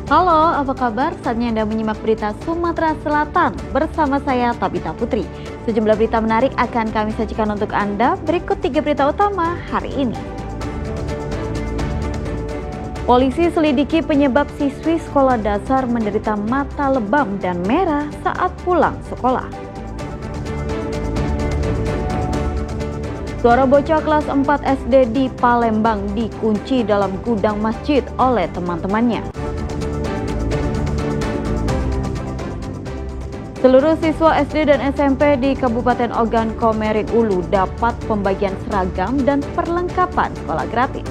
Halo, apa kabar? Saatnya Anda menyimak berita Sumatera Selatan bersama saya Tabita Putri. Sejumlah berita menarik akan kami sajikan untuk Anda. Berikut 3 berita utama hari ini. Polisi selidiki penyebab siswi sekolah dasar menderita mata lebam dan merah saat pulang sekolah. Seorang bocah kelas 4 SD di Palembang dikunci dalam gudang masjid oleh teman-temannya. Seluruh siswa SD dan SMP di Kabupaten Ogan Komering Ulu dapat pembagian seragam dan perlengkapan sekolah gratis.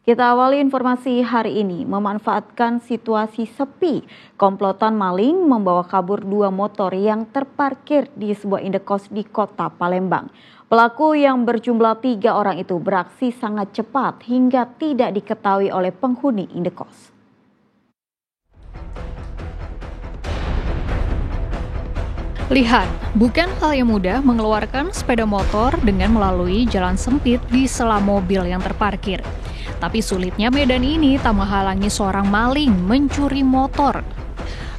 Kita awali informasi hari ini, memanfaatkan situasi sepi. Komplotan maling membawa kabur 2 motor yang terparkir di sebuah indekos di kota Palembang. Pelaku yang berjumlah 3 orang itu beraksi sangat cepat hingga tidak diketahui oleh penghuni indekos. Lihat, bukan hal yang mudah mengeluarkan sepeda motor dengan melalui jalan sempit di sela mobil yang terparkir. Tapi sulitnya medan ini tak menghalangi seorang maling mencuri motor.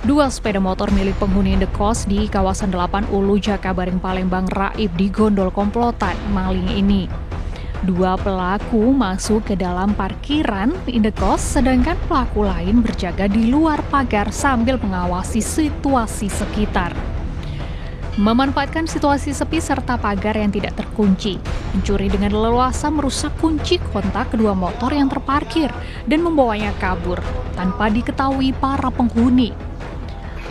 2 sepeda motor milik penghuni indekos di kawasan 8 Ulu Jakabaring Palembang raib digondol komplotan maling ini. 2 pelaku masuk ke dalam parkiran indekos, sedangkan pelaku lain berjaga di luar pagar sambil mengawasi situasi sekitar. Memanfaatkan situasi sepi serta pagar yang tidak terkunci, pencuri dengan leluasa merusak kunci kontak kedua motor yang terparkir dan membawanya kabur tanpa diketahui para penghuni.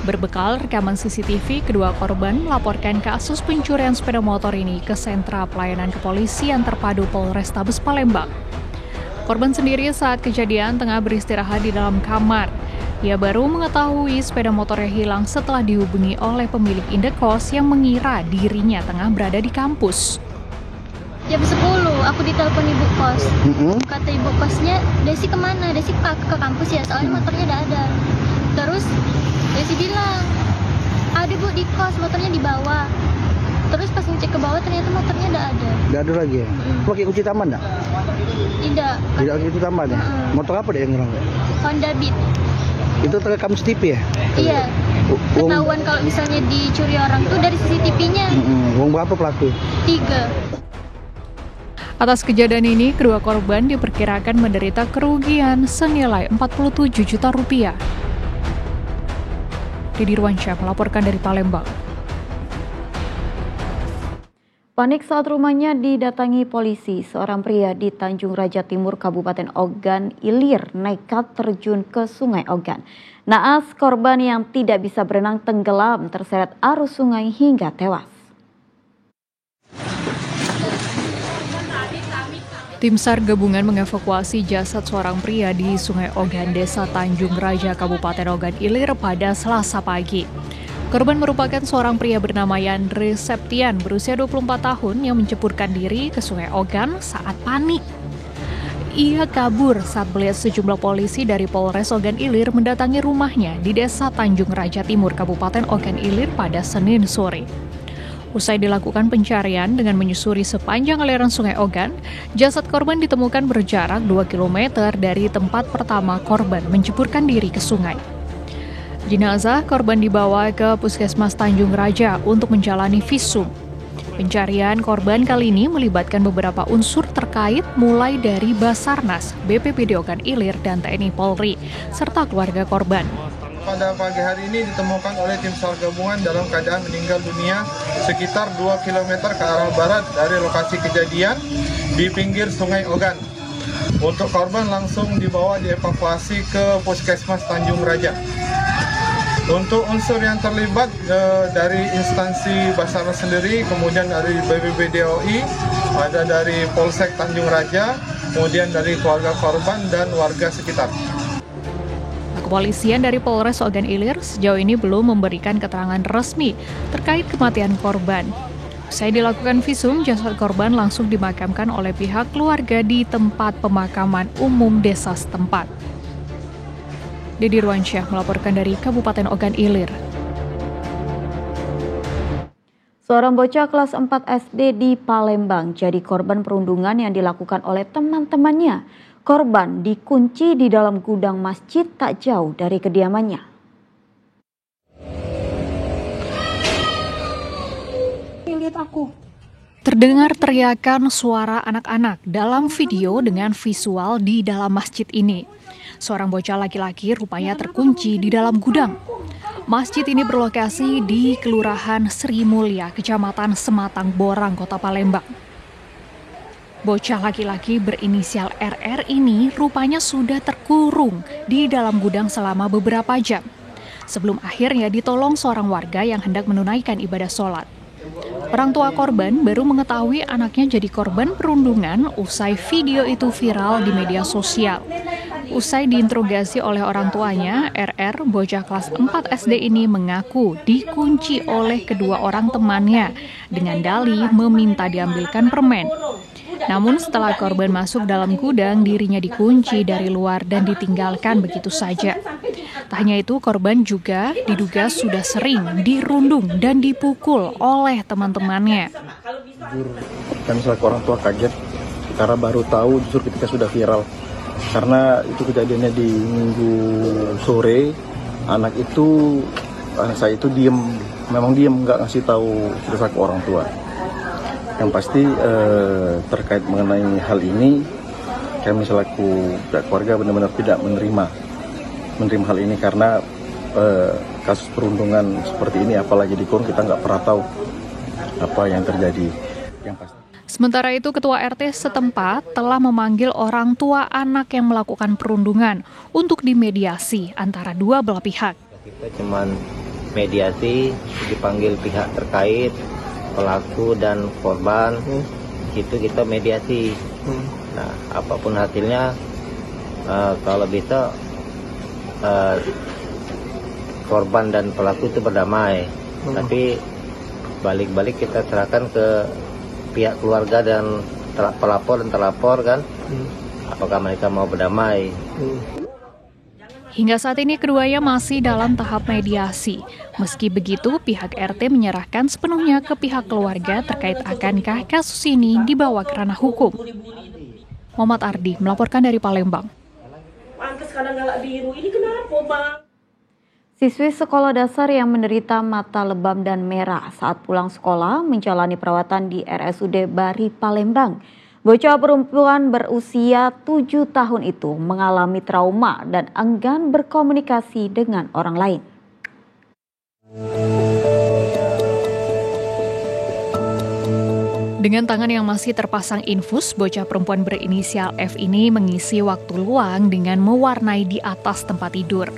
Berbekal rekaman CCTV, kedua korban melaporkan kasus pencurian sepeda motor ini ke Sentra Pelayanan Kepolisian Terpadu Polrestabes Palembang. Korban sendiri saat kejadian tengah beristirahat di dalam kamar. Ia baru mengetahui sepeda motornya hilang setelah dihubungi oleh pemilik indekos yang mengira dirinya tengah berada di kampus. Jam 10 aku ditelepon ibu kos. Kata ibu kosnya, Desi kemana? Desi ke kampus ya, soalnya motornya udah ada. Terus Desi bilang, ada bu di kos, motornya di bawah. Terus pas ngecek ke bawah ternyata motornya udah ada. Udah ada lagi ya? Pakai kunci taman enggak? Tidak. Tidak pakai kunci taman ya? Motor apa deh yang hilang? Honda Beat. Itu terekam CCTV ya? Iya. Ketahuan kalau misalnya dicuri orang tuh dari CCTV-nya. Uang berapa pelaku? 3. Atas kejadian ini, kedua korban diperkirakan menderita kerugian senilai 47 juta rupiah. Didi Ruansyah melaporkan dari Palembang. Panik saat rumahnya didatangi polisi. Seorang pria di Tanjung Raja Timur, Kabupaten Ogan Ilir nekat terjun ke Sungai Ogan. Naas korban yang tidak bisa berenang tenggelam terseret arus sungai hingga tewas. Tim SAR gabungan mengevakuasi jasad seorang pria di Sungai Ogan, Desa Tanjung Raja, Kabupaten Ogan Ilir pada Selasa pagi. Korban merupakan seorang pria bernama Yandre Septian berusia 24 tahun yang menceburkan diri ke Sungai Ogan saat panik. Ia kabur saat melihat sejumlah polisi dari Polres Ogan Ilir mendatangi rumahnya di Desa Tanjung Raja Timur, Kabupaten Ogan Ilir pada Senin sore. Usai dilakukan pencarian dengan menyusuri sepanjang aliran Sungai Ogan, jasad korban ditemukan berjarak 2 km dari tempat pertama korban menceburkan diri ke sungai. Jenazah korban dibawa ke Puskesmas Tanjung Raja untuk menjalani visum. Pencarian korban kali ini melibatkan beberapa unsur terkait mulai dari Basarnas, BPBD Ogan Ilir, dan TNI Polri, serta keluarga korban. Pada pagi hari ini ditemukan oleh tim SAR gabungan dalam keadaan meninggal dunia sekitar 2 km ke arah barat dari lokasi kejadian di pinggir Sungai Ogan. Untuk korban langsung dibawa dievakuasi ke Puskesmas Tanjung Raja. Untuk unsur yang terlibat dari instansi Basarnas sendiri, kemudian dari BPBDOI, ada dari Polsek Tanjung Raja, kemudian dari keluarga korban dan warga sekitar. Kepolisian dari Polres Ogan Ilir sejauh ini belum memberikan keterangan resmi terkait kematian korban. Usai dilakukan visum, jasad korban langsung dimakamkan oleh pihak keluarga di tempat pemakaman umum desa setempat. Didi Ruansyah melaporkan dari Kabupaten Ogan Ilir. Seorang bocah kelas 4 SD di Palembang jadi korban perundungan yang dilakukan oleh teman-temannya. Korban dikunci di dalam gudang masjid tak jauh dari kediamannya. Lihat aku. Terdengar teriakan suara anak-anak dalam video dengan visual di dalam masjid ini. Seorang bocah laki-laki rupanya terkunci di dalam gudang. Masjid ini berlokasi di Kelurahan Sri Mulya, Kecamatan Sematang Borang, Kota Palembang. Bocah laki-laki berinisial RR ini rupanya sudah terkurung di dalam gudang selama beberapa jam. Sebelum akhirnya ditolong seorang warga yang hendak menunaikan ibadah sholat. Orang tua korban baru mengetahui anaknya jadi korban perundungan usai video itu viral di media sosial. Usai diinterogasi oleh orang tuanya, RR, bocah kelas 4 SD ini mengaku dikunci oleh kedua orang temannya dengan dalih meminta diambilkan permen. Namun setelah korban masuk dalam gudang, dirinya dikunci dari luar dan ditinggalkan begitu saja. Tak hanya itu, korban juga diduga sudah sering dirundung dan dipukul oleh teman-temannya. Kami selaku orang tua kaget karena baru tahu justru ketika sudah viral. Karena itu kejadiannya di Minggu sore, anak saya itu memang diem, nggak ngasih tahu cerita ke orang tua. Yang pasti terkait mengenai hal ini, kami selaku keluarga benar-benar tidak menerima hal ini karena kasus perundungan seperti ini, apalagi di KUN, kita nggak pernah tahu apa yang terjadi. Yang pasti. Sementara itu, Ketua RT setempat telah memanggil orang tua anak yang melakukan perundungan untuk dimediasi antara dua belah pihak. Kita cuman mediasi, dipanggil pihak terkait, pelaku dan korban, itu kita mediasi. Nah, apapun hasilnya, kalau bisa korban dan pelaku itu berdamai. Tapi balik-balik kita serahkan ke pihak keluarga dan pelapor dan terlapor kan, apakah mereka mau berdamai. Hingga saat ini keduanya masih dalam tahap mediasi. Meski begitu, pihak RT menyerahkan sepenuhnya ke pihak keluarga terkait akankah kasus ini dibawa ke ranah hukum. Muhammad Ardi melaporkan dari Palembang. Pantes kadang galak biru, ini kenapa bang? Siswi sekolah dasar yang menderita mata lebam dan merah saat pulang sekolah menjalani perawatan di RSUD Bari Palembang. Bocah perempuan berusia 7 tahun itu mengalami trauma dan enggan berkomunikasi dengan orang lain. Dengan tangan yang masih terpasang infus, bocah perempuan berinisial F ini mengisi waktu luang dengan mewarnai di atas tempat tidur.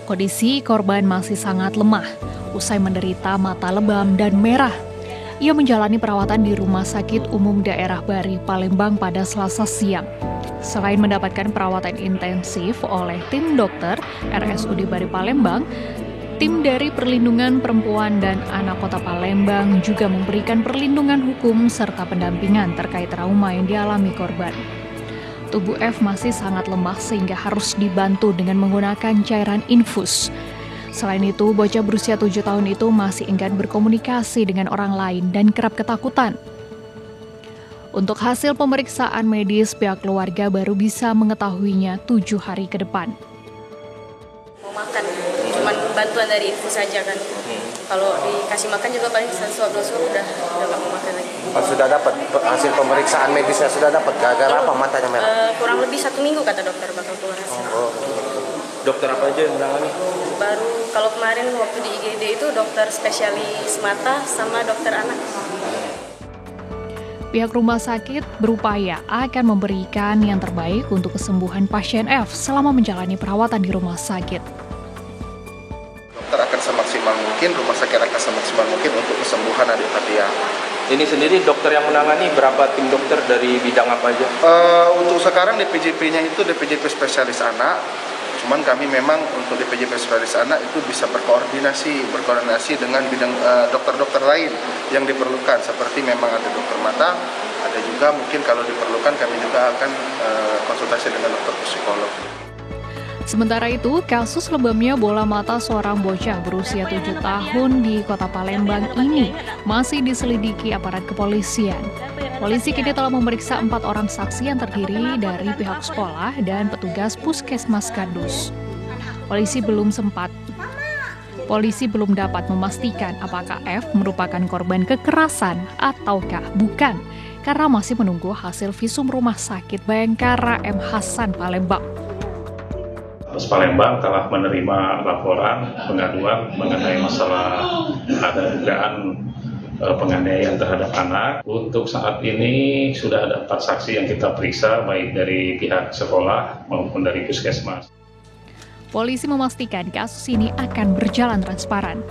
Kondisi korban masih sangat lemah, usai menderita mata lebam dan merah. Ia menjalani perawatan di Rumah Sakit Umum Daerah Bari, Palembang pada Selasa siang. Selain mendapatkan perawatan intensif oleh tim dokter RSUD Bari Palembang, tim dari Perlindungan Perempuan dan Anak Kota Palembang juga memberikan perlindungan hukum serta pendampingan terkait trauma yang dialami korban. Tubuh F masih sangat lemah sehingga harus dibantu dengan menggunakan cairan infus. Selain itu, bocah berusia 7 tahun itu masih enggan berkomunikasi dengan orang lain dan kerap ketakutan. Untuk hasil pemeriksaan medis, pihak keluarga baru bisa mengetahuinya 7 hari ke depan. Mau makan, cuman bantuan dari infus saja kan. Kalau dikasih makan juga paling suap udah nggak mau makan lagi. Sudah dapat hasil pemeriksaan medisnya, sudah dapat gara-gara apa matanya merah? Kurang lebih 1 minggu kata dokter bakal keluar hasil. Dokter apa aja yang menangani? Baru kalau kemarin waktu di IGD itu dokter spesialis mata sama dokter anak. Pihak rumah sakit berupaya akan memberikan yang terbaik untuk kesembuhan pasien F selama menjalani perawatan di rumah sakit. Dokter akan semaksimal mungkin, rumah sakit akan semaksimal mungkin untuk kesembuhan adik Fatia. Ini sendiri dokter yang menangani, berapa tim dokter dari bidang apa aja? Untuk sekarang DPJP-nya itu DPJP spesialis anak. Cuman kami memang untuk DPJP spesialis anak itu bisa berkoordinasi dengan bidang dokter-dokter lain yang diperlukan. Seperti memang ada dokter mata, ada juga mungkin kalau diperlukan kami juga akan konsultasi dengan dokter psikolog. Sementara itu, kasus lebamnya bola mata seorang bocah berusia 7 tahun di Kota Palembang ini masih diselidiki aparat kepolisian. Polisi kini telah memeriksa 4 orang saksi yang terdiri dari pihak sekolah dan petugas Puskesmas Kardus. Polisi belum dapat memastikan apakah F merupakan korban kekerasan ataukah bukan, karena masih menunggu hasil visum Rumah Sakit Bayangkara M. Hasan Palembang. Polres Palembang telah menerima laporan pengaduan mengenai masalah ada dugaan penganiayaan terhadap anak. Untuk saat ini sudah ada 4 saksi yang kita periksa, baik dari pihak sekolah maupun dari puskesmas. Polisi memastikan kasus ini akan berjalan transparan.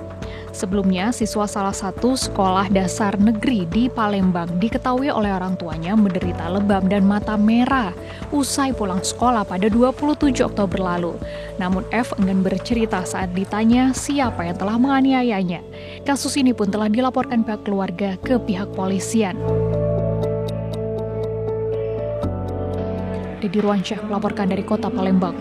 Sebelumnya, siswa salah satu sekolah dasar negeri di Palembang diketahui oleh orang tuanya menderita lebam dan mata merah usai pulang sekolah pada 27 Oktober lalu. Namun F enggan bercerita saat ditanya siapa yang telah menganiayanya. Kasus ini pun telah dilaporkan pihak keluarga ke pihak polisian. Dedi Ruansyah melaporkan dari Kota Palembang.